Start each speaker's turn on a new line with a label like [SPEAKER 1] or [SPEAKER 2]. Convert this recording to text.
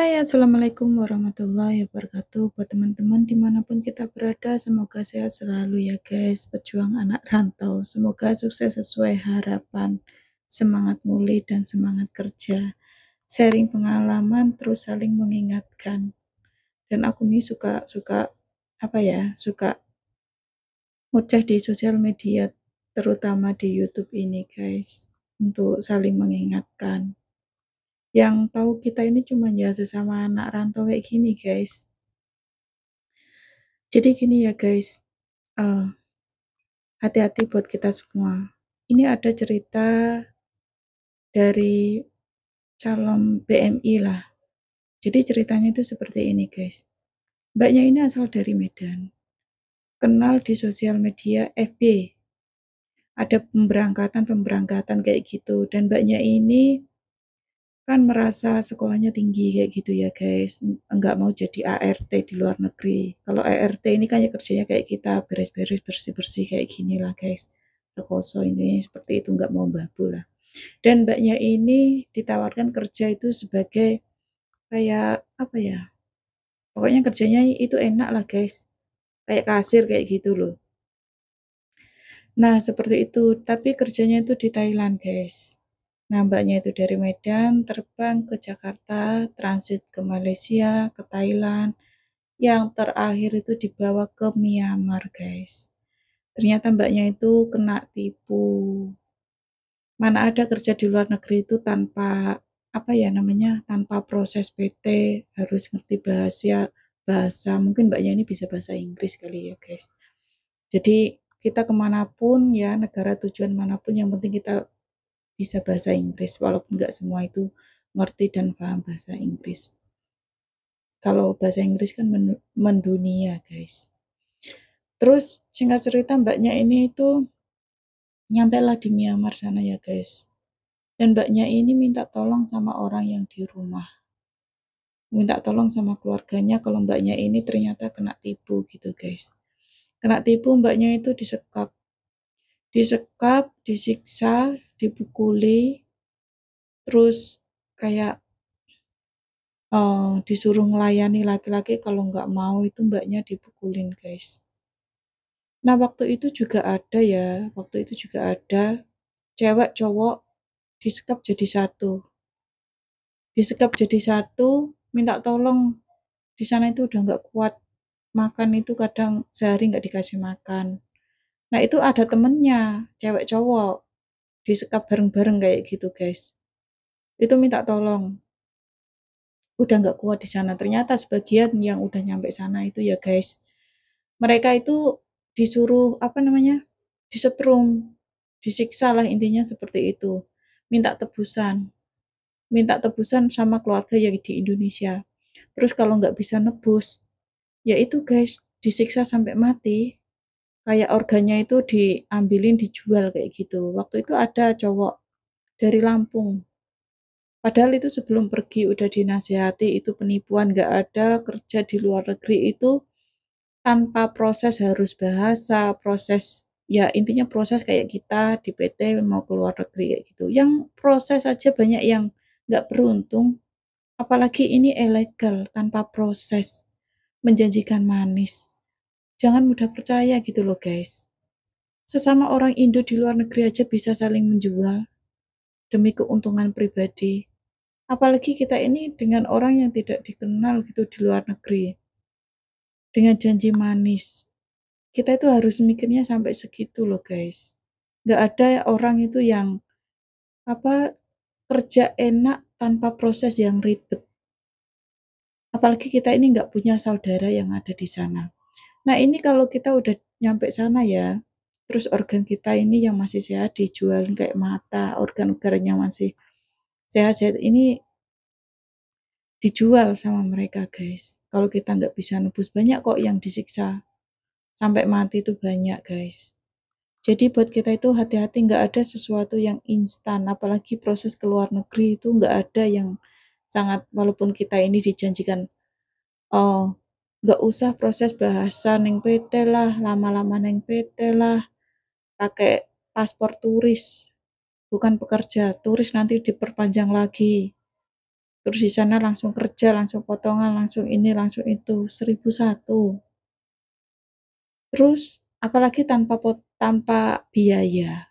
[SPEAKER 1] Hai, assalamualaikum warahmatullahi wabarakatuh. Buat teman-teman dimanapun kita berada, semoga sehat selalu ya guys. Pejuang anak rantau, semoga sukses sesuai harapan, semangat mulai dan semangat kerja. Sharing pengalaman, terus saling mengingatkan. Dan aku nih suka suka ngoceh di sosial media, terutama di YouTube ini guys, untuk saling mengingatkan. Yang tahu kita ini cuma ya sesama anak rantau kayak gini guys. Jadi gini ya guys, hati-hati buat kita semua. Ini ada cerita dari calon BMI lah. Jadi ceritanya itu seperti ini guys. Mbaknya ini asal dari Medan. Kenal di sosial media FB. Ada pemberangkatan kayak gitu. Dan mbaknya ini kan merasa sekolahnya tinggi kayak gitu ya guys. Enggak mau jadi ART di luar negeri. Kalau ART ini kan ya kerjanya kayak kita beres-beres bersih-bersih kayak gini lah guys. Rekoso ini seperti itu, enggak mau babu lah. Dan mbaknya ini ditawarkan kerja itu sebagai kayak apa ya? Pokoknya kerjanya itu enak lah guys. Kayak kasir kayak gitu loh. Nah, seperti itu, tapi kerjanya itu di Thailand guys. Nah, mbaknya itu dari Medan terbang ke Jakarta, transit ke Malaysia, ke Thailand, yang terakhir itu dibawa ke Myanmar guys. Ternyata mbaknya itu kena tipu. Mana ada kerja di luar negeri itu tanpa tanpa proses PT, harus ngerti bahasa, mungkin mbaknya ini bisa bahasa Inggris kali ya guys. Jadi kita kemanapun ya, negara tujuan manapun, yang penting kita bisa bahasa Inggris, walaupun nggak semua itu ngerti dan paham bahasa Inggris. Kalau bahasa Inggris kan mendunia guys. Terus singkat cerita, mbaknya ini itu nyampe lah di Myanmar sana ya guys. Dan mbaknya ini minta tolong sama orang yang di rumah. Minta tolong sama keluarganya kalau mbaknya ini ternyata kena tipu gitu guys. Kena tipu, mbaknya itu disekap. Disekap, disiksa, dipukuli, terus kayak disuruh melayani laki-laki, kalau nggak mau itu mbaknya dipukulin guys. Nah, waktu itu juga ada cewek cowok disekap jadi satu. Disekap jadi satu, minta tolong. Di sana itu udah nggak kuat makan, itu kadang sehari nggak dikasih makan. Nah, itu ada temennya, cewek cowok, disekap bareng-bareng kayak gitu guys. Itu minta tolong, udah nggak kuat di sana. Ternyata sebagian yang udah nyampe sana itu ya guys, mereka itu disuruh disetrum, disiksa lah, intinya seperti itu. Minta tebusan, minta tebusan sama keluarga yang di Indonesia. Terus kalau nggak bisa nebus, ya itu guys, disiksa sampai mati. Kayak organnya itu diambilin, dijual kayak gitu. Waktu itu ada cowok dari Lampung. Padahal itu sebelum pergi udah dinasihati, itu penipuan, nggak ada kerja di luar negeri itu tanpa proses, harus bahasa, proses, ya intinya proses kayak kita di PT mau ke luar negeri kayak gitu. Yang proses aja banyak yang nggak beruntung, apalagi ini ilegal, tanpa proses, menjanjikan manis. Jangan mudah percaya gitu loh guys. Sesama orang Indo di luar negeri aja bisa saling menjual demi keuntungan pribadi. Apalagi kita ini dengan orang yang tidak dikenal gitu di luar negeri. Dengan janji manis. Kita itu harus mikirnya sampai segitu loh guys. Nggak ada orang itu yang apa kerja enak tanpa proses yang ribet. Apalagi kita ini nggak punya saudara yang ada di sana. Nah, ini kalau kita udah nyampe sana ya, terus organ kita ini yang masih sehat dijualin, kayak mata, organ-organ yang masih sehat-sehat ini dijual sama mereka guys. Kalau kita nggak bisa nebus, banyak kok yang disiksa sampai mati itu, banyak guys. Jadi buat kita itu hati-hati, nggak ada sesuatu yang instan, apalagi proses ke luar negeri itu nggak ada yang sangat, walaupun kita ini dijanjikan, oh nggak usah proses bahasa neng PT lah, lama-lama neng PT lah, pakai paspor turis, bukan pekerja, turis nanti diperpanjang lagi. terus di sana langsung kerja, langsung potongan, langsung ini, langsung itu, 1.001. Terus apalagi tanpa biaya.